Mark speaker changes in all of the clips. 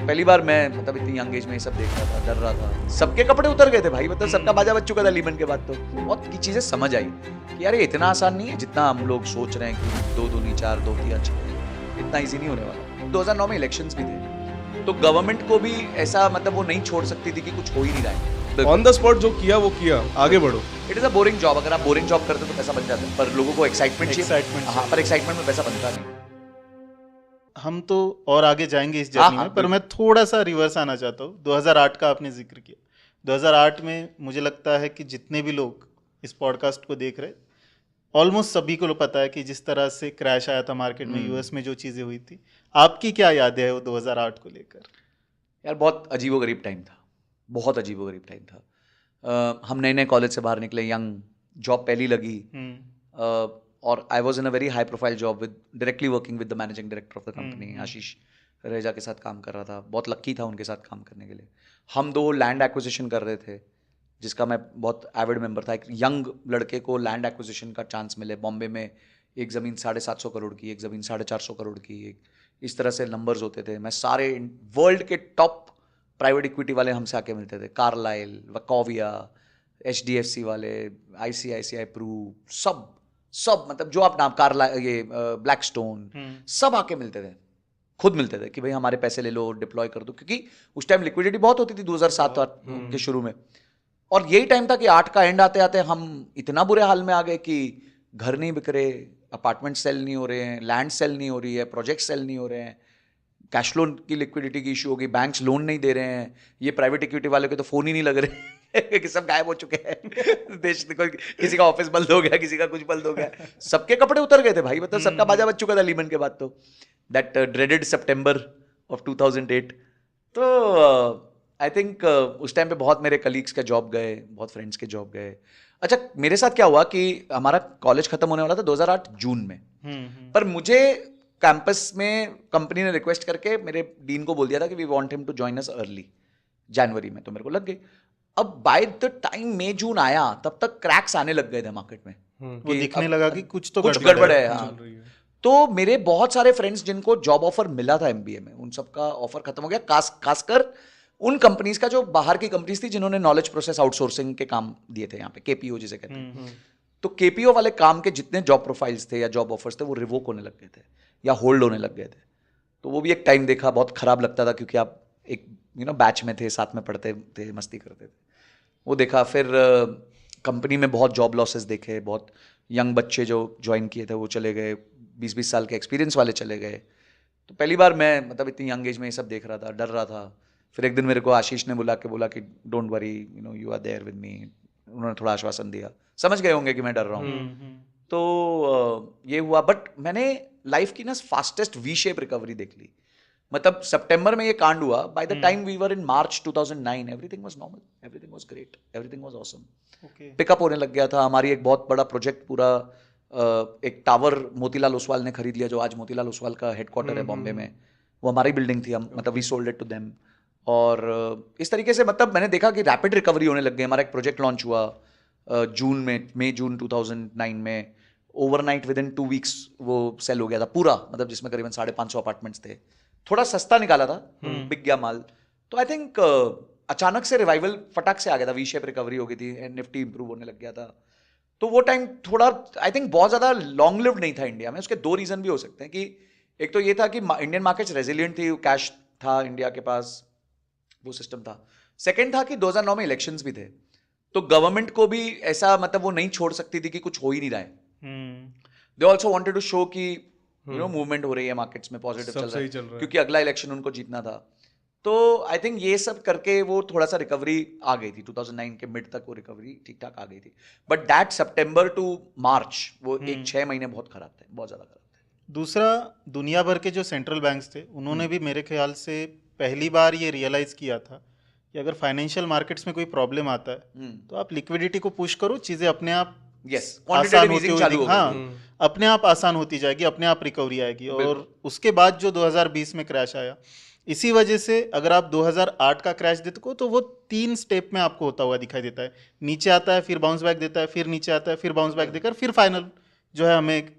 Speaker 1: पहली बार मैं मतलब इतनी यंग एज में ये सब देख रहा था, डर रहा था। सबके कपड़े उतर गए थे भाई, मतलब सबका बाजा बज चुका था लीमन के बाद। तो बहुत की चीजें समझ आई कि यार ये इतना आसान नहीं है जितना हम लोग सोच रहे हैं कि 2 दूनी 4 2 3 6 इतना इजी नहीं होने वाला। 2009 में इलेक्शंस भी थे, तो गवर्नमेंट को भी ऐसा मतलब वो नहीं छोड़ सकती थी कि कुछ हो ही नहीं रहा है।
Speaker 2: ऑन द स्पॉट जो किया वो किया, आगे बढ़ो।
Speaker 1: It is a boring job. अगर आप बोरिंग जॉब करते तो पैसा बन जाता है, पर लोगों को एक्साइटमेंट चाहिए।
Speaker 3: Excitement
Speaker 1: हाँ, पर एक्साइटमेंट में पैसा बनता नहीं।
Speaker 3: हम तो और आगे जाएंगे इस
Speaker 1: हाँ,
Speaker 3: जर्नी
Speaker 1: हाँ,
Speaker 3: में, पर मैं थोड़ा सा रिवर्स आना चाहता हूँ। 2008 का आपने जिक्र किया। 2008 में मुझे लगता है कि जितने भी लोग इस पॉडकास्ट को देख रहे, ऑलमोस्ट सभी को पता है कि जिस तरह से क्रैश आया था मार्केट में, यूएस में जो चीज़ें हुई थी। आपकी क्या यादें है वो 2008 को लेकर?
Speaker 1: यार बहुत अजीबोगरीब टाइम था, बहुत अजीबोगरीब टाइम था। हम नए नए कॉलेज से बाहर निकले, यंग, जॉब पहली लगी, और I was in a very high profile job with directly working with the managing director of the company. Ashish Reza के साथ काम कर रहा था, बहुत लक्की था उनके साथ काम करने के लिए। हम 2 लैंड एक्विजिशन कर रहे थे, जिसका मैं बहुत एविड मेंबर था। एक यंग लड़के को लैंड एक्विजिशन का चांस मिले बॉम्बे में, एक ज़मीन 750 करोड़ की, एक ज़मीन 450 करोड़ की, एक इस तरह से नंबर्स होते थे। मैं सारे वर्ल्ड के टॉप प्राइवेट इक्विटी वाले हमसे आके मिलते थे, कार्लाइल, वकोविया, HDFC वाले, ICICI प्रू, सब मतलब जो आप नाम, कार्लाइल, ये ब्लैकस्टोन, सब आके मिलते थे, खुद मिलते थे कि भाई हमारे पैसे ले लो, डिप्लॉय कर दो, क्योंकि उस टाइम लिक्विडिटी बहुत होती थी 2007 के शुरू में। और यही टाइम था कि 8 का एंड आते आते हम इतना बुरे हाल में आ गए कि घर नहीं बिक रहे, अपार्टमेंट सेल नहीं हो रहे हैं, लैंड सेल नहीं हो रही है, प्रोजेक्ट सेल नहीं हो रहे हैं, कैश फ्लो की लिक्विडिटी की इशू होगी, बैंक्स लोन नहीं दे रहे हैं, ये प्राइवेट इक्विटी वालों के तो फोन ही नहीं लग रहे कि सब गायब हो चुके हैं। देश किसी का ऑफिस बंद हो गया, किसी का कुछ बंद हो गया, सबके कपड़े उतर गए थे भाई, मतलब सबका बाजा बज चुका था लीमन के बाद। तो दैट ड्रेडेड सितंबर ऑफ 2008। तो आई थिंक उस टाइम पे बहुत मेरे कलीग्स के जॉब गए, बहुत फ्रेंड्स के जॉब गए। अच्छा, मेरे साथ क्या हुआ कि हमारा कॉलेज खत्म होने वाला था 2008 जून में, पर मुझे कैंपस में कंपनी ने रिक्वेस्ट करके मेरे डीन को बोल दिया था कि we want him to join us early, जनवरी में। तो मेरे को लग गई। अब by the time May June आया, तब तक क्रैक्स आने लग गए थे मार्केट में,
Speaker 3: वो दिखने लगा कि कुछ तो
Speaker 1: गड़बड़ है। हाँ। तो मेरे बहुत सारे फ्रेंड्स जिनको जॉब ऑफर मिला था MBA में, उन सबका ऑफर खत्म हो गया, खासकर उन कंपनीज का जो बाहर की कंपनीज थी जिन्होंने नॉलेज प्रोसेस आउटसोर्सिंग के काम दिए थे यहाँ पे, KPO जिसे कहते हैं। तो KPO वाले काम के जितने जॉब प्रोफाइल्स थे या जॉब ऑफर्स थे, वो रिवोक होने लग गए थे या होल्ड होने लग गए थे। तो वो भी एक टाइम देखा, बहुत खराब लगता था, क्योंकि आप एक बैच में थे, साथ में पढ़ते थे, मस्ती करते थे। वो देखा। फिर कंपनी में बहुत जॉब लॉसेस देखे, बहुत यंग बच्चे जो ज्वाइन किए थे वो चले गए, 20-20 साल के एक्सपीरियंस वाले चले गए। तो पहली बार मैं मतलब इतनी यंग एज में ये सब देख रहा था, डर रहा था। फिर एक दिन मेरे को आशीष ने बोला कि don't worry, you are there with me. उन्होंने थोड़ा आश्वासन दिया, समझ गए होंगे कि मैं डर रहा हूँ। तो ये हुआ। बट मैंने लाइफ की ना फास्टेस्ट वी शेप रिकवरी देख ली। मतलब सितंबर में ये कांड हुआ, by the time we were in March 2009 everything was normal, everything was great, everything was awesome. Pickup होने लग गया था। हमारी एक बहुत बड़ा प्रोजेक्ट पूरा, एक टावर मोतीलाल ओसवाल ने खरीद लिया, जो आज मोतीलाल ओसवाल का हेडक्वार्टर है बॉम्बे में, वो हमारी बिल्डिंग थी। हम मतलब we sold it to them. और इस तरीके से मतलब मैंने देखा कि रैपिड रिकवरी होने लग गई। हमारा एक प्रोजेक्ट लॉन्च हुआ जून में, मई जून 2009 में। ओवरनाइट विद इन 2 वीक्स वो सेल हो गया था पूरा, मतलब जिसमें करीबन 550 अपार्टमेंट्स थे। थोड़ा सस्ता निकाला था, बिक गया माल। तो आई थिंक अचानक से रिवाइवल फटाक से आ गया था, वी शेप रिकवरी हो गई थी, निफ्टी इंप्रूव होने लग गया था। तो वो टाइम थोड़ा आई थिंक बहुत ज़्यादा लॉन्ग लिव्ड नहीं था इंडिया में। उसके 2 रीज़न भी हो सकते हैं कि एक तो ये था कि इंडियन मार्केट्स रेजिलियंट थी, कैश था इंडिया के पास, वो सिस्टम था। सेकेंड था कि 2009 में इलेक्शंस भी थे, तो गवर्नमेंट को भी ऐसा मतलब वो नहीं छोड़ सकती थी कि कुछ हो ही नहीं रहा है। They also wanted to show कि मूवमेंट हो रही है मार्केट्स में, पॉजिटिव चल रहा है, क्योंकि अगला इलेक्शन उनको जीतना था। तो आई थिंक ये सब करके वो थोड़ा सा रिकवरी आ गई थी। 2009 के मिड तक वो रिकवरी ठीक ठाक आ गई थी। बट दैट सितंबर टू मार्च वो एक 6 महीने बहुत खराब थे, बहुत ज़्यादा खराब थे।
Speaker 3: दूसरा, दुनिया भर के जो सेंट्रल बैंक्स थे, उन्होंने भी मेरे ख्याल से पहली बार ये रियलाइज़ किया था कि अगर फाइनेंशियल मार्केट्स में कोई प्रॉब्लम आता है तो आप लिक्विडिटी को पुश करो, चीज़ें अपने आप आसान होती हुई, हाँ, अपने आप आसान होती जाएगी, अपने आप रिकवरी आएगी। और उसके बाद जो 2020 में क्रैश आया, इसी वजह से अगर आप 2008 का क्रैश देखो तो वो 3 स्टेप में आपको होता हुआ दिखाई देता है। नीचे आता है, फिर बाउंस बैक देता है, फिर नीचे आता है, फिर बाउंस बैक देकर फिर फाइनल जो है हमें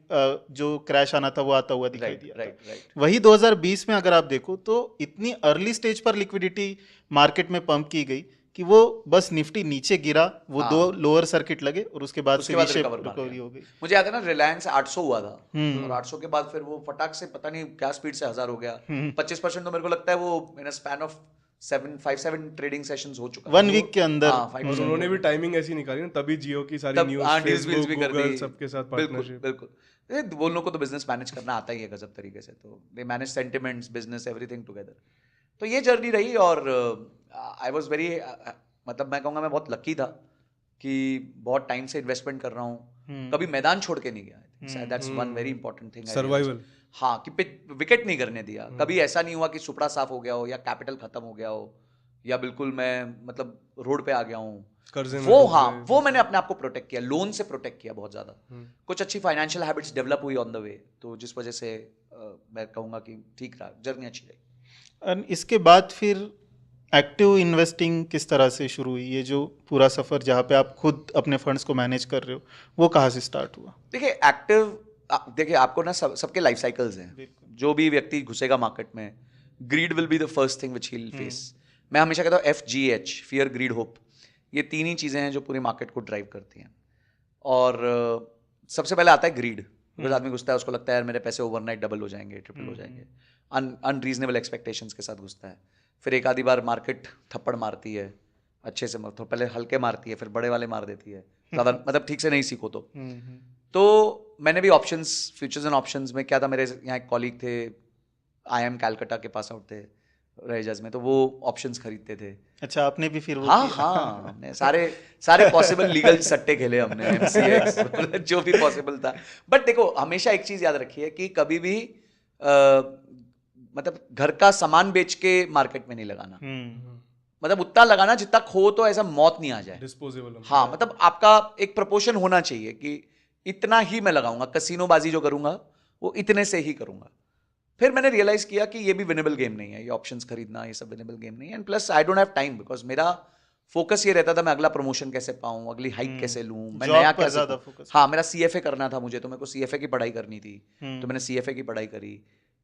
Speaker 3: जो क्रैश आना था वो आता हुआ दिखाई
Speaker 1: राइट
Speaker 3: दिया
Speaker 1: राइट राइट
Speaker 3: वही 2020 में अगर आप देखो तो इतनी अर्ली स्टेज पर लिक्विडिटी मार्केट में पंप की गई कि वो बस निफ्टी नीचे गिरा, वो
Speaker 1: हाँ।
Speaker 3: 2 लोअर सर्किट लगे और उसके बाद
Speaker 1: उसके
Speaker 3: से
Speaker 1: बाद
Speaker 3: V-shape
Speaker 1: रिकवर मार
Speaker 3: रिकवरी
Speaker 1: गया।
Speaker 3: हो गई।
Speaker 1: मुझे याद है ना, रिलायंस 800 हुआ था
Speaker 3: हम्म।
Speaker 1: और 800 के बाद फिर वो फटाक से पता नहीं क्या स्पीड से 1000 हो गया।
Speaker 3: हम्म।
Speaker 1: 25% तो मेरे को लगता है वो इन स्पैन ऑफ 7 ट्रेडिंग सेशंस हो चुका
Speaker 3: 1 वीक के अंदर।
Speaker 1: हाँ, 5%
Speaker 2: और उन्होंने भी टाइमिंग ऐसी निकाली ना, तभी जियो की सारी
Speaker 1: तब
Speaker 2: न्यूज़,
Speaker 1: हाँ डील्स वील्स
Speaker 2: फेसबुक,
Speaker 1: भी कर
Speaker 2: गूगल
Speaker 1: दी।
Speaker 2: सबके साथ
Speaker 1: बिल्कुल
Speaker 2: पार्टनरशिप।
Speaker 1: बिल्कुल। वो लोगों को तो बिजनेस मैनेज करना आता ही है गजब तरीके से, तो they manage sentiments, business, everything together. तो ये जर्नी रही और आई वाज वेरी, मतलब मैं कहूँगा मैं बहुत लकी था कि बहुत टाइम से इन्वेस्टमेंट कर रहा हूँ, कभी मैदान छोड़ के नहीं गया। That's one very important thing.
Speaker 2: Survival.
Speaker 1: हाँ, कि विकेट नहीं करने दिया। कभी ऐसा नहीं हुआ कि सुपड़ा साफ हो गया हो या कैपिटल खत्म हो गया हो या बिल्कुल मैं मतलब रोड पे आ गया हूँ।
Speaker 2: कर्जे में
Speaker 1: वो
Speaker 2: डूब
Speaker 1: हाँ,
Speaker 2: गए।
Speaker 1: वो मैंने अपने आप को प्रोटेक्ट किया, लोन से प्रोटेक्ट किया बहुत ज्यादा। कुछ अच्छी फाइनेंशियल हैबिट्स डेवलप हुई ऑन द वे, तो जिस वजह से मैं कहूँगा कि ठीक रहा, जर्नी अच्छी रही।
Speaker 3: और इसके बाद फिर एक्टिव इन्वेस्टिंग किस तरह से शुरू हुई? ये जो पूरा सफर जहाँ पे आप खुद अपने फंड्स को मैनेज कर रहे हो, वो कहाँ से स्टार्ट हुआ?
Speaker 1: देखिए देखिए आपको ना सबके लाइफ साइकिल्स हैं। जो भी व्यक्ति घुसेगा मार्केट में, greed will be the first thing which he will face. मैं हमेशा कहता हूँ FGH, फियर, ग्रीड, होप, ये 3 ही चीजें हैं जो पूरी मार्केट को ड्राइव करती हैं। और सबसे पहले आता है ग्रीड। बिकॉज आदमी घुसता है, उसको लगता है यार मेरे पैसे ओवरनाइट डबल हो जाएंगे, ट्रिपल हो जाएंगे, अनरीजनेबल एक्सपेक्टेशंस के साथ घुसता है। फिर एक आधी बार मार्केट थप्पड़ मारती है अच्छे से, तो पहले हल्के मारती है, फिर बड़े वाले मार देती है ज़्यादा, मतलब ठीक से नहीं सीखो तो मैंने भी ऑप्शंस, फ्यूचर्स एंड ऑप्शंस में क्या था, मेरे यहाँ एक कॉलीग थे, IIM कैलकाटा के पास आउट थे रेजर्स में, तो वो ऑप्शंस खरीदते थे।
Speaker 3: अच्छा, आपने भी फिर वो
Speaker 1: हाँ
Speaker 3: किया?
Speaker 1: हाँ, हमने सारे पॉसिबल लीगल सट्टे खेले हमने, MCX जो भी पॉसिबल था। बट देखो हमेशा एक चीज याद रखिए कि कभी भी मतलब घर का सामान बेच के मार्केट में नहीं लगाना। मतलब उतना लगाना जितना खो तो ऐसा मौत नहीं आ जाए।
Speaker 2: डिस्पोजेबल।
Speaker 1: हाँ, मतलब आपका एक प्रोपोर्शन होना चाहिए कि इतना ही मैं लगाऊंगा, कसिनोबाजी जो करूंगा वो इतने से ही करूंगा। फिर मैंने रियलाइज किया कि ये भी विनेबल गेम नहीं है, ये ऑप्शंस खरीदना ये सब विनेबल गेम नहीं है। And plus I don't have time, because मेरा फोकस ये रहता था मैं अगला प्रमोशन कैसे पाऊं, अगली हाइक कैसे लूं, मैं
Speaker 3: Job
Speaker 1: नया
Speaker 3: पर
Speaker 1: कैसे
Speaker 3: ज्यादा
Speaker 1: करूं।
Speaker 3: focus
Speaker 1: हाँ, मेरा CFA करना था मुझे, तो मेरे को CFA की पढ़ाई करनी थी, तो मैंने CFA की पढ़ाई करी।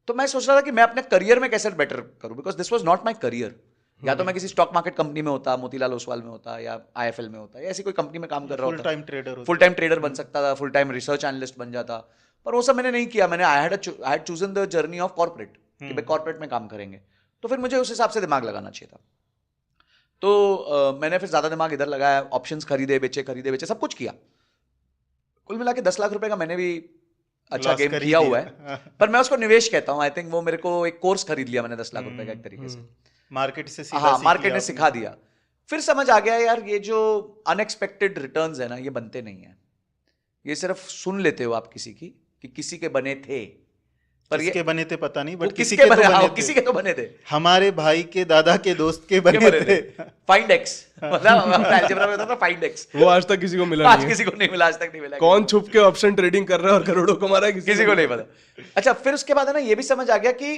Speaker 1: तो मैं सोच रहा था कि मैं अपने करियर में कैसे बेटर करूं, because this was not my career. या तो मैं किसी स्टॉक मार्केट कंपनी में होता, मोतीलाल ओसवाल में होता, या IFL में होता, या ऐसी कोई कंपनी में काम कर रहा
Speaker 3: फुल
Speaker 1: होता,
Speaker 3: time trader
Speaker 1: full time trader बन सकता था, फुल टाइम रिसर्च एनालिस्ट बन जाता। पर वो सब मैंने नहीं किया। मैंने I had chosen the journey of corporate, कि भाई कॉर्पोरेट में काम करेंगे, तो फिर मुझे उस हिसाब से दिमाग लगाना चाहिए था। तो मैंने फिर ज्यादा दिमाग इधर लगाया, ऑप्शंस खरीदे बेचे, सब कुछ किया। कुल मिला के 10 लाख रुपए का मैंने भी अच्छा
Speaker 3: Loss
Speaker 1: गेम
Speaker 3: कर ही
Speaker 1: किया
Speaker 3: दिया।
Speaker 1: हुआ है, पर मैं उसको निवेश कहता हूँ। आई थिंक वो मेरे को एक कोर्स खरीद लिया मैंने 10 लाख रुपए का एक तरीके से।
Speaker 3: मार्केट से सीधा
Speaker 1: हाँ,
Speaker 3: सीख
Speaker 1: मार्केट
Speaker 3: लिया
Speaker 1: ने
Speaker 3: आपने।
Speaker 1: सिखा दिया। फिर समझ आ गया यार, ये जो अनएक्सपेक्टेड रिटर्न्स है ना, ये बनते नहीं है। ये सिर्फ सुन लेते हो आप किसी की कि किसी के बने थे, पर
Speaker 3: किसके बने थे पता नहीं,
Speaker 1: वो
Speaker 3: बट किसी
Speaker 1: किसके
Speaker 3: के तो
Speaker 1: बने, हाँ,
Speaker 3: बने
Speaker 1: वो
Speaker 3: थे।
Speaker 1: किसी के तो बने थे।
Speaker 3: हमारे भाई के दादा के दोस्त के बने थे।
Speaker 1: फाइंड एक्स, मतलब अलजेब्रा में होता था फाइंड एक्स,
Speaker 2: वो आज तक किसी को मिला
Speaker 1: आज
Speaker 2: नहीं है।
Speaker 1: किसी को नहीं मिला, आज तक नहीं मिला।
Speaker 2: कौन छुप के ऑप्शन ट्रेडिंग कर रहा है और करोड़ों कमा रहा है,
Speaker 1: किसी को नहीं पता। अच्छा, फिर उसके बाद है ना, ये भी समझ आ गया कि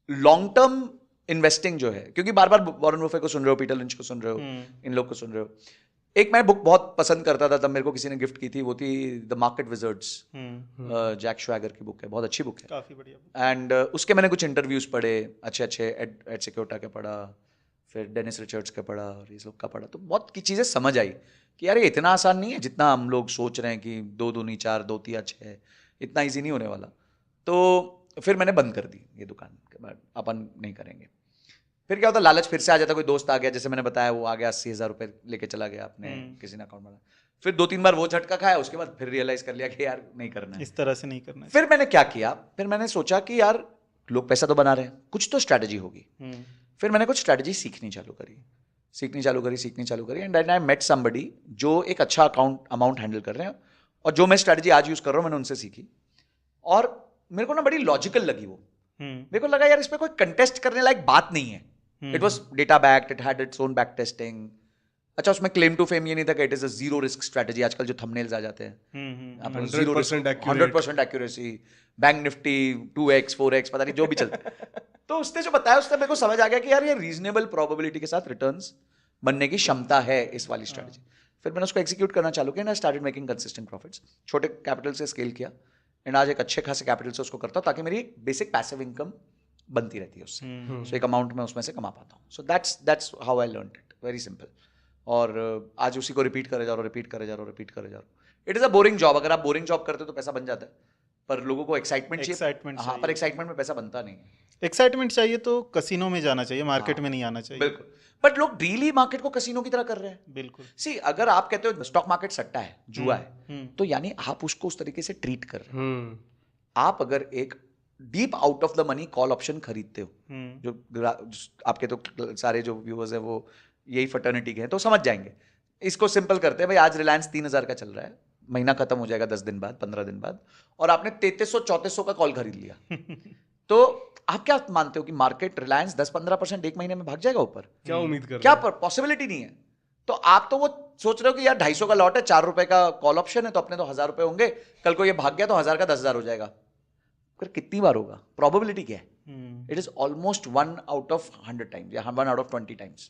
Speaker 1: लॉन्ग टर्म इन्वेस्टिंग जो है, क्योंकि बार बार वॉरेन बफेट को सुन रहे हो, पीटर लिंच को सुन रहे हो, इन लोग को सुन रहे हो। एक मैं बुक बहुत पसंद करता था, तब मेरे को किसी ने गिफ्ट की थी, वो थी द मार्केट विजर्ड्स, जैक श्वैगर की बुक है, बहुत अच्छी बुक है,
Speaker 3: काफी बढ़िया बुक।
Speaker 1: एंड उसके मैंने कुछ इंटरव्यूज पढ़े अच्छे एड सिक्योटा के पढ़ा, फिर डेनिस रिचर्ड्स का पढ़ा और इस लोग का पढ़ा, तो बहुत की चीज़ें समझ आई कि यार ये इतना आसान नहीं है जितना हम लोग सोच रहे हैं कि 2 दूनी 4 2 तिया 6, इतना ईजी नहीं होने वाला। तो फिर मैंने बंद कर दी ये दुकान के बाद, अपन नहीं करेंगे। फिर क्या होता, लालच फिर से आ जाता, कोई दोस्त आ गया, जैसे मैंने बताया, वो आ गया 80,000 रुपये लेके चला गया अपने किसी ने अकाउंट में। फिर 2-3 बार वो झटका खाया, उसके बाद फिर रियलाइज कर लिया कि यार नहीं करना है,
Speaker 3: इस तरह से नहीं करना है।
Speaker 1: फिर मैंने क्या किया, फिर मैंने सोचा कि यार लोग पैसा तो बना रहे हैं, कुछ तो स्ट्रैटेजी होगी। फिर मैंने कुछ स्ट्रैटेजी सीखनी चालू करी एंड आई मेट समबडी जो एक अच्छा अमाउंट हैंडल कर रहे हैं, और जो मैं स्ट्रैटेजी आज यूज कर रहा हूँ मैंने उनसे सीखी, और मेरे को ना बड़ी लॉजिकल लगी वो। मेरे को लगा यार इसमें कोई कंटेस्ट करने लायक बात नहीं है। It was data backed, it had its own back testing. अच्छा, उसमें क्लेम टू फेम ये नहीं था कि it is a zero risk strategy, आजकल जो थंबनेल्स आ जाते हैं 100% accuracy, bank Nifty 2x 4x पता नहीं जो भी चलता है। तो उसने जो बताया उससे मेरे को समझ आ गया कि यार ये रीजनेबल प्रोबेबिलिटी के साथ रिटर्न्स बनने की क्षमता है इस वाली स्ट्रैटेजी। फिर मैंने उसको एग्जीक्यूट करना चालू किया, I started making consistent profits. छोटे कैपिटल से स्केल किया एंड आज एक अच्छे खासे कैपिटल से उसको करता हूँ ताकि मेरी बेसिक पैसिव इनकम बनती रहती है उससे। सो एक अमाउंट मैं उसमें से कमा पाता हूँ। So that's how I learn it, very simple. और आज उसी को रिपीट करे जा रहा हूँ। It is a boring job. अगर आप बोरिंग जॉब करते हो तो पैसा बन जाता है, पर लोगों को एक्साइटमेंट चाहिए। हाँ, पर एक्साइटमेंट में पैसा बनता नहीं है।
Speaker 3: एक्साइटमेंट चाहिए तो कसिनो में जाना चाहिए, मार्केट में नहीं आना चाहिए।
Speaker 1: बिल्कुल, बट लोग डेली मार्केट को कसिनो की तरह कर रहे हैं।
Speaker 3: बिल्कुल।
Speaker 1: सी, अगर आप कहते हो स्टॉक मार्केट सट्टा है, जुआ है, तो यानी आप उसको उस तरीके से ट्रीट कर रहे हैं। आप अगर एक deep out of the money call option खरीदते हो, जो आपके तो सारे जो व्यूअर्स हैं वो यही फटर्निटी के हैं तो समझ जाएंगे। इसको सिंपल करते हैं, भाई आज रिलायंस 3000 का चल रहा है, महीना खत्म हो जाएगा 10 दिन बाद, 15 दिन बाद, और आपने 3300-3400 का कॉल खरीद लिया तो आप क्या मानते हो कि मार्केट रिलायंस 10-15% एक महीने में भाग जाएगा ऊपर?
Speaker 2: क्या उम्मीद कर
Speaker 1: क्या पॉसिबिलिटी नहीं है। तो आप तो वो सोच रहे हो कि यार 250 का लॉट है, 4 रुपए का कॉल ऑप्शन है, तो अपने तो 1000 रुपए होंगे, कल को ये भाग गया तो 1000 का 10,000 हो जाएगा। फिर कितनी बार होगा? प्रोबेबिलिटी क्या है? It is almost 1 out of 100 times या 1 आउट ऑफ 20 टाइम्स।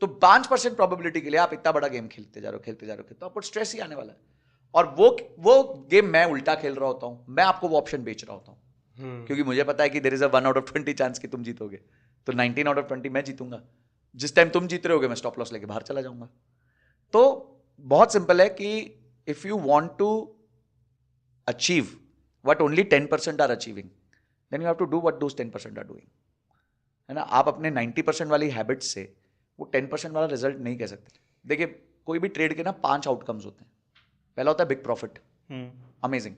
Speaker 1: तो 5% प्रोबेबिलिटी के लिए आप इतना बड़ा गेम खेलते जा रहे हो, तो आपको स्ट्रेस ही आने वाला है। और वो गेम मैं उल्टा खेल रहा होता हूं, मैं आपको वो ऑप्शन बेच रहा होता हूं, क्योंकि मुझे पता है कि there is a 1 out of 20 chance कि तुम जीतोगे, तो 19 आउट ऑफ 20 मैं जीतूंगा। जिस टाइम तुम जीत रहे होगे मैं स्टॉप लॉस लेके बाहर चला जाऊंगा। तो बहुत सिंपल है कि if you want to achieve what only 10% are achieving, then you have to do what those 10% are doing, है ना। आप अपने 90% वाली हैबिट से वो 10% वाला रिजल्ट नहीं कह सकते। देखिए, कोई भी ट्रेड के ना 5 आउटकम्स होते हैं। पहला होता है big profit, amazing.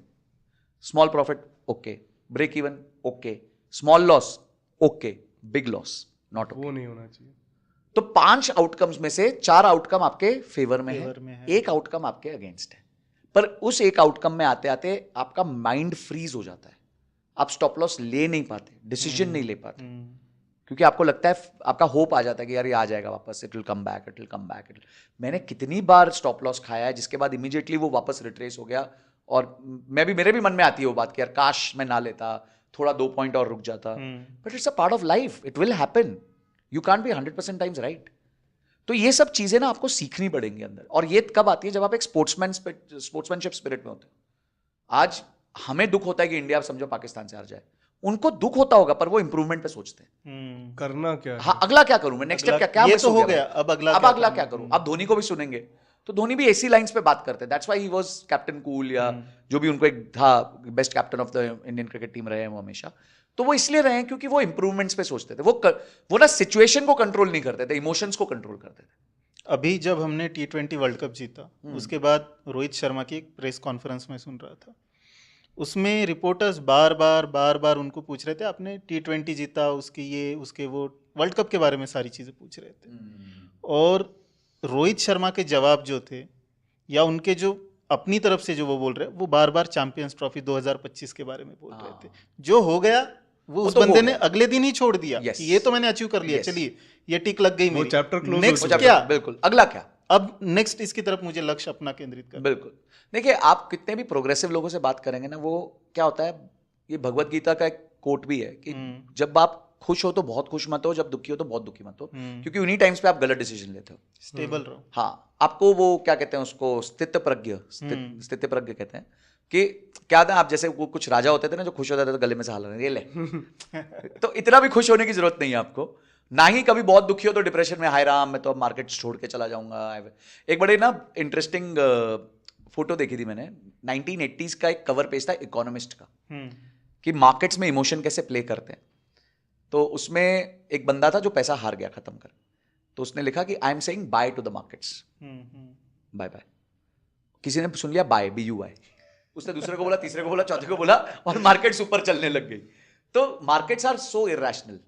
Speaker 1: Small profit, okay. Break even, okay. Small loss, okay. Big loss, not okay.
Speaker 2: वो नहीं होना चाहिए।
Speaker 1: तो 5 आउटकम्स में से 4 आउटकम आपके फेवर में है, एक आउटकम आपके अगेंस्ट है। पर उस एक आउटकम में आते आते आपका माइंड फ्रीज हो जाता है, आप स्टॉप लॉस ले नहीं पाते, डिसीजन नहीं ले पाते, क्योंकि आपको लगता है, आपका होप आ जाता है कि यार ये आ जाएगा वापस, इट विल कम बैक। मैंने कितनी बार स्टॉप लॉस खाया है जिसके बाद इमीडिएटली वो वापस रिट्रेस हो गया, और मेरे भी मन में आती है वो बात कि यार काश मैं ना लेता, थोड़ा 2 पॉइंट और रुक जाता। But it's a part of life, it will happen, you can't be 100% times right. तो ये सब चीजें ना आपको सीखनी पड़ेंगी अंदर, और ये कब आती है? जब आप एक स्पोर्ट्समैनशिप स्पिरिट में होते हो। आज हमें दुख होता है कि इंडिया समझो पाकिस्तान से हार जाए, उनको दुख होता होगा पर वो इंप्रूवमेंट पे सोचते हैं,
Speaker 2: करना क्या है?
Speaker 1: हाँ, अगला क्या करूं मैं, नेक्स्ट स्टेप क्या
Speaker 3: ये तो हो गया, अब अगला
Speaker 1: क्या करूं। आप धोनी को भी सुनेंगे तो धोनी भी ऐसी लाइंस पे बात करते हैं, that's why he was captain cool, या जो भी उनको एक था best captain of the Indian cricket team रहे हैं वो हमेशा। तो वो इसलिए रहे हैं क्योंकि वो इंप्रूवमेंट्स पे सोचते थे, वो ना सिचुएशन को कंट्रोल नहीं करते थे, इमोशंस को कंट्रोल करते थे।
Speaker 3: अभी जब हमने T20 वर्ल्ड कप जीता, उसके बाद रोहित शर्मा की एक प्रेस कॉन्फ्रेंस में सुन रहा था, उसमें रिपोर्टर्स बार बार उनको पूछ रहे थे, आपने T20 जीता, उसके वो वर्ल्ड कप के बारे में सारी चीज़ें पूछ रहे थे। और रोहित शर्मा के जवाब जो थे, या उनके जो अपनी तरफ से जो वो बोल रहे, वो बार चैंपियंस ट्रॉफी 2025 के बारे में बोल रहे थे। जो हो गया वो उस बंदे ने अगले दिन ही छोड़ दिया कि ये तो मैंने अचीव कर लिया, चलिए ये टिक लग गई मेरी,
Speaker 2: चैप्टर क्लोज।
Speaker 3: नेक्स्ट क्या?
Speaker 1: बिल्कुल, अगला क्या?
Speaker 3: अब नेक्स्ट इसकी तरफ मुझे लक्ष्य अपना केंद्रित करना।
Speaker 1: बिल्कुल। देखिए, आप कितने भी प्रोग्रेसिव लोगों से बात करेंगे ना, वो क्या होता है, ये भगवत गीता का एक कोट भी है कि जब आप खुश हो तो बहुत खुश मत हो, जब दुखी हो तो बहुत दुखी मत हो, क्योंकि उन्हीं टाइम्स पे आप गलत डिसीजन लेते हो।
Speaker 3: स्टेबल रहो।
Speaker 1: हाँ, आपको वो क्या कहते हैं उसको, स्थित प्रज्ञ कहते हैं कि क्या था, आप जैसे वो कुछ राजा होते थे ना जो खुश होते थे तो गले में से हाल रहे, ये ले तो इतना भी खुश होने की जरूरत नहीं है आपको, ना ही कभी बहुत दुखी हो तो डिप्रेशन में, हाय राम मैं तो अब मार्केट छोड़ के चला जाऊंगा। एक बड़े ना इंटरेस्टिंग फोटो देखी थी मैंने, 1980s का एक कवर पेज था इकोनॉमिस्ट का, कि मार्केट्स में इमोशन कैसे प्ले करते हैं। तो उसमें एक बंदा था जो पैसा हार गया खत्म कर, तो उसने लिखा कि I am saying bye to the markets, bye bye. किसी ने सुन लिया बाय, BUY, उसने दूसरे को बोला, तीसरे को बोला, चौथे को बोला, और मार्केट्स ऊपर चलने लग गई। तो markets are so irrational.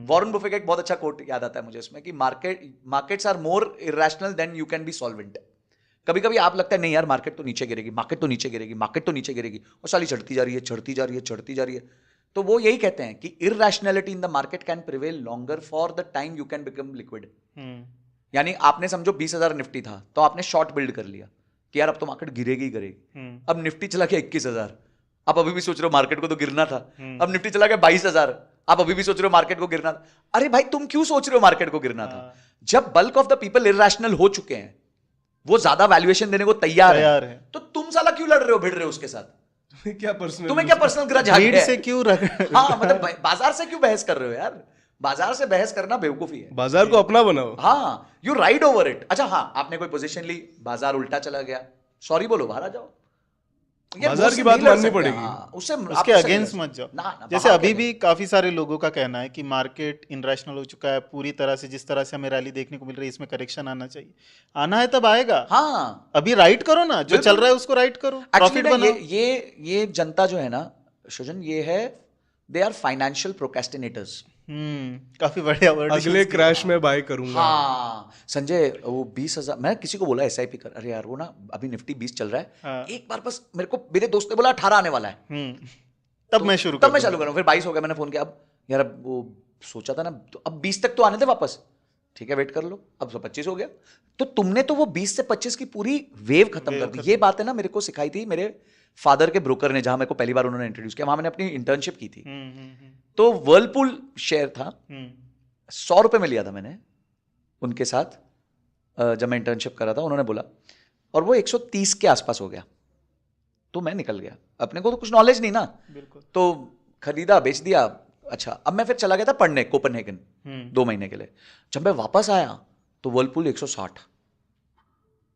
Speaker 1: Warren Buffett का एक बहुत अच्छा कोट याद आता है मुझे उसमें कि markets are more irrational than you can be solvent. कभी कभी आप लगता है नहीं यार मार्केट तो नीचे गिरेगी, और साली चढ़ती जा रही है। तो वो यही कहते हैं कि irrationality in the market can prevail longer for the time you can become liquid. यानी आपने समझो 20,000 निफ्टी था तो आपने शॉर्ट बिल्ड कर लिया कि यार अब तो मार्केट गिरेगी। अब निफ्टी चला गया 21,000, आप अभी भी सोच रहे हो मार्केट को तो गिरना था। अब निफ्टी चला गया 22,000, आप अभी भी सोच रहे हो मार्केट को गिरना था। अरे भाई तुम क्यों सोच रहे हो मार्केट को गिरना था? जब bulk of the people irrational हो चुके हैं, वो ज्यादा वैल्यूएशन देने को तैयार है
Speaker 3: है।
Speaker 1: तो तुम साला क्यों लड़ रहे हो, भिड़ रहे हो उसके साथ?
Speaker 2: क्या पर्सनल
Speaker 1: तुम्हें क्या पर्सनल ग्रज
Speaker 3: भीड़ से क्यों रख
Speaker 1: हाँ मतलब बाजार से क्यों बहस कर रहे हो यार? बाजार से बहस करना बेवकूफी है।
Speaker 2: बाजार को अपना बनाओ।
Speaker 1: हाँ, यू राइड ओवर इट। अच्छा हाँ, आपने कोई पोजीशन ली, बाजार उल्टा चला गया, सॉरी बोलो, बाहर आ जाओ। यार,
Speaker 2: बाजार
Speaker 1: मुझसे
Speaker 2: की बात
Speaker 1: नहीं लड़
Speaker 2: माननी
Speaker 1: सकते,
Speaker 2: पड़ेगी।
Speaker 1: हाँ, उससे
Speaker 3: उसके
Speaker 1: आप
Speaker 3: अगेंस्ट मत जाओ।
Speaker 1: ना,
Speaker 3: जैसे
Speaker 1: बाहर
Speaker 3: अभी
Speaker 1: के
Speaker 3: भी काफी सारे लोगों का कहना है कि मार्केट इनरेशनल हो चुका है पूरी तरह से, जिस तरह से हमें रैली देखने को मिल रही है इसमें करेक्शन आना चाहिए। आना है तब आएगा।
Speaker 1: हाँ,
Speaker 3: अभी राइट करो ना, जो चल रहा है उसको राइट करो,
Speaker 1: एक्चुअली
Speaker 3: प्रॉफिट बनाओ।
Speaker 1: ये जनता जो है ना सृजन, ये है, दे आर फाइनेंशियल प्रोक्रेस्टिनेटर्स।
Speaker 3: काफी बढ़िया वर्ड।
Speaker 2: अगले क्रैश में बाय करूंगा।
Speaker 1: हाँ संजय, वो 20,000 मैं किसी को बोला SIP कर, अरे यार वो ना अभी निफ्टी 20 चल रहा है,
Speaker 3: हाँ।
Speaker 1: एक बार बस मेरे दोस्त ने बोला 18 आने वाला है,
Speaker 3: तब मैं शुरू
Speaker 1: तब मैं चालू करूँ। फिर 22 हो गया, मैंने फोन किया, अब यार अब वो सोचा था ना, तो अब 20 तक तो आने थे वापस, ठीक है वेट कर लो, अब तो 25 हो गया। तो तुमने तो वो 20 से 25 की पूरी वेव खत्म कर दी। ये बात है ना, मेरे को सिखाई थी मेरे फादर के ब्रोकर ने, जहां मेरे को पहली बार उन्होंने इंट्रोड्यूस किया, वहां मैंने अपनी इंटर्नशिप की थी। तो वर्लपूल शेयर था, 100 रुपए में लिया था मैंने उनके साथ, जब मैं इंटर्नशिप कर रहा था। उन्होंने बोला, और वो 130 के आसपास हो गया, तो मैं निकल गया। अपने को तो कुछ नॉलेज नहीं ना,
Speaker 3: बिल्कुल।
Speaker 1: तो खरीदा, बेच दिया। अच्छा, अब मैं फिर चला गया था पढ़ने कोपेनहेगन 2 महीने के लिए। जब मैं वापस आया तो वर्लपूल 160,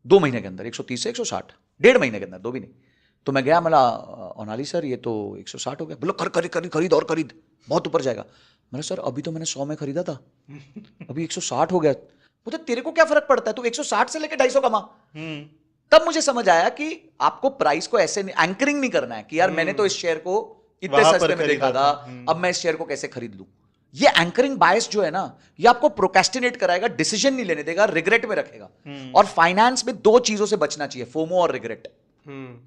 Speaker 1: 2 महीने के अंदर 130 से 160, 1.5 महीने के अंदर, 2 भी नहीं। तो मैं गया, मला ओनाली सर ये तो 160 हो गया। बोला खरीद और खरीद, बहुत ऊपर जाएगा। मैंने सर अभी तो मैंने 100 में खरीदा था, अभी 160 हो गया। बोलते तेरे को क्या फर्क पड़ता है, तू 160 से लेके 250 कमा। तब मुझे समझ आया कि आपको प्राइस को ऐसे एंकरिंग नहीं करना है कि यार मैंने तो इस शेयर को इतने सस्ते में देखा था, अब मैं इस शेयर को कैसे खरीद लूं। ये एंकरिंग बायस जो है ना, ये आपको प्रोक्रेस्टिनेट कराएगा, डिसीजन नहीं लेने देगा, रिग्रेट में रखेगा। और फाइनेंस में 2 चीजों से बचना चाहिए, फोमो और रिग्रेट।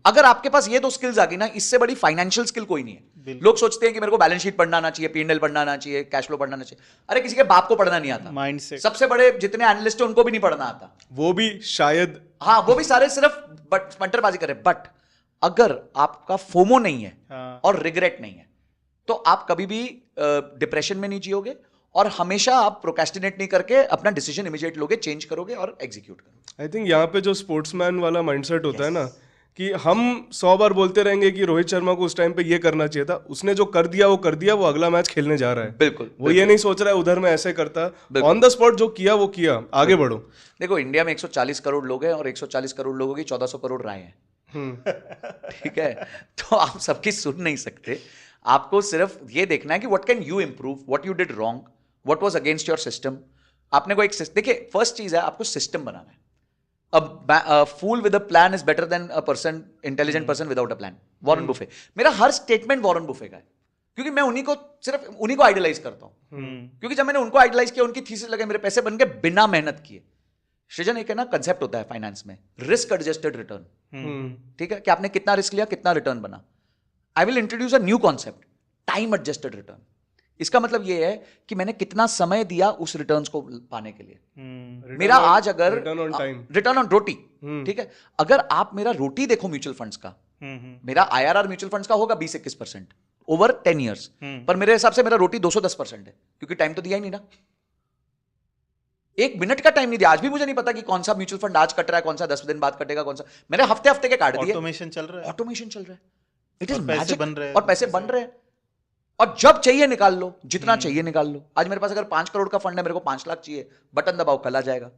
Speaker 1: अगर आपके पास ये 2 स्किल्स आ गई ना, इससे बड़ी फाइनेंशियल स्किल कोई नहीं है। लोग सोचते हैं कि मेरे को बैलेंस शीट पढ़ना आना चाहिए, P&L पढ़ना आना चाहिए, कैश फ्लो पढ़ना आना चाहिए। अरे किसी के बाप को पढ़ना नहीं आता,
Speaker 3: माइंडसेट।
Speaker 1: सबसे बड़े जितने एनालिस्ट हैं उनको भी नहीं पढ़ना आता,
Speaker 2: वो भी शायद,
Speaker 1: हाँ वो भी सारे सिर्फ बंटरबाजी करे। बट अगर आपका फोमो नहीं है और रिग्रेट नहीं है, तो आप कभी भी डिप्रेशन में नहीं जियोगे, और हमेशा आप प्रोक्रेस्टिनेट नहीं करके अपना डिसीजन इमीडिएट लोगे, चेंज करोगे और एग्जीक्यूट करोगे।
Speaker 2: आई थिंक यहाँ पे जो स्पोर्ट्समैन वाला माइंडसेट होता है ना, कि हम 100 बार बोलते रहेंगे कि रोहित शर्मा को उस टाइम पे ये करना चाहिए था, उसने जो कर दिया वो कर दिया, वो अगला मैच खेलने जा रहा है।
Speaker 1: बिल्कुल,
Speaker 2: वो ये नहीं सोच रहा है उधर मैं ऐसे करता, ऑन द स्पॉट जो किया वो किया, आगे बढ़ो।
Speaker 1: देखो इंडिया में 140 करोड़ लोग हैं, और 140 करोड़ लोगों की 1400 करोड़ राय है, ठीक है? तो आप सबकी सुन नहीं सकते। आपको सिर्फ ये देखना है कि what can you improve, what you did wrong, what was against your system. आपने को एक देखिए, फर्स्ट चीज है आपको सिस्टम बनाना है। A fool with a plan is better than a intelligent person without a plan. Warren Buffett. मेरा हर statement Warren Buffett का है, क्योंकि मैं सिर्फ उन्हीं को आइडलाइज करता हूं। क्योंकि जब मैंने उनको आइडलाइज किया, उनकी थीसिस लगे, मेरे पैसे बन गए बिना मेहनत किए। सृजन, एक है ना कंसेप्ट होता है फाइनेंस में, रिस्क एडजस्टेड रिटर्न। ठीक है, कि आपने कितना रिस्क लिया, कितना रिटर्न बना। I will introduce a new concept, time adjusted return. इसका मतलब ये है कि मैंने कितना समय दिया उस रिटर्न्स को पाने के लिए। मेरा आज अगर रिटर्न ऑन रोटी, ठीक है, अगर आप मेरा रोटी देखो म्यूचुअल फंड्स का, मेरा IRR म्यूचुअल फंड्स का होगा 20-21% ओवर 10 ईयर्स, पर मेरे हिसाब से मेरा रोटी 210% है, क्योंकि टाइम तो दिया ही नहीं ना, 1 मिनट का टाइम नहीं दिया। आज भी मुझे नहीं पता कि कौन सा म्यूचुअल फंड आज कट रहा है, कौन सा 10 दिन बाद कटेगा, कौन सा। मैंने हफ्ते के काट दिए।
Speaker 3: ऑटोमेशन चल रहा है,
Speaker 1: ऑटोमेशन चल रहा है, इट इज
Speaker 3: पैसे
Speaker 1: मैजिक,
Speaker 3: बन रहे हैं,
Speaker 1: और पैसे बन रहे हैं, और जब चाहिए निकाल लो, जितना चाहिए निकाल लो। आज मेरे पास अगर 5 करोड़ का फंड है, मेरे को 5 लाख चाहिए, बटन दबाओ, कल आ जाएगा।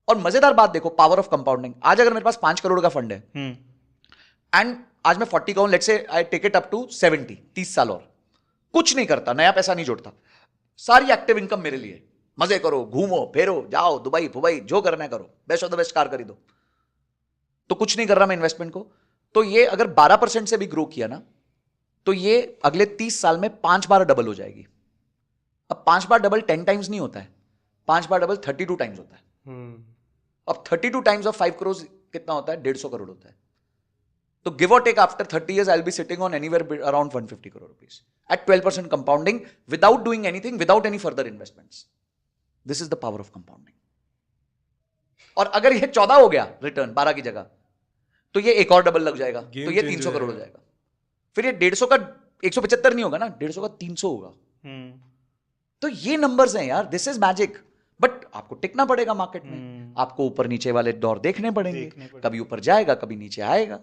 Speaker 1: और मजेदार बात देखो, पावर ऑफ कंपाउंडिंग। आज अगर मेरे पास 5 करोड़ का फंड है, एंड आज मैं 40 कहूं, let's say I take it up to 70, 30 साल, और कुछ नहीं करता, नया पैसा नहीं जोड़ता, सारी एक्टिव इनकम मेरे लिए, मजे करो, घूमो फेरो, जाओ दुबई फुबई, जो करना है करो, best of the best car खरीदो, तो कुछ नहीं कर रहा मैं इन्वेस्टमेंट को। तो ये अगर 12% से भी ग्रो किया ना, तो ये अगले 30 साल में 5 बार डबल हो जाएगी। अब 5 बार डबल 10 टाइम्स नहीं होता है, 5 बार डबल 32 टाइम्स होता है। अब 32 टाइम्स ऑफ 5 करोड़ कितना होता है? 150 करोड़ होता है। तो गिव और take after 30 years, I'll be sitting on anywhere around 150 crore rupees at 12% compounding without doing anything, without any further investments. This is the power of compounding. और अगर ये 14 हो गया रिटर्न 12 की जगह, तो ये एक और डबल लग जाएगा, तो ये 300 करोड़ हो जाएगा। फिर ये 150 का 175 नहीं होगा ना, 150 का 300 होगा। तो ये नंबर्स हैं यार, दिस इज मैजिक। बट आपको टिकना पड़ेगा मार्केट में। आपको ऊपर नीचे वाले दौर देखने पड़ेंगे,
Speaker 3: देखने पड़ेंगे।
Speaker 1: कभी ऊपर जाएगा कभी नीचे आएगा।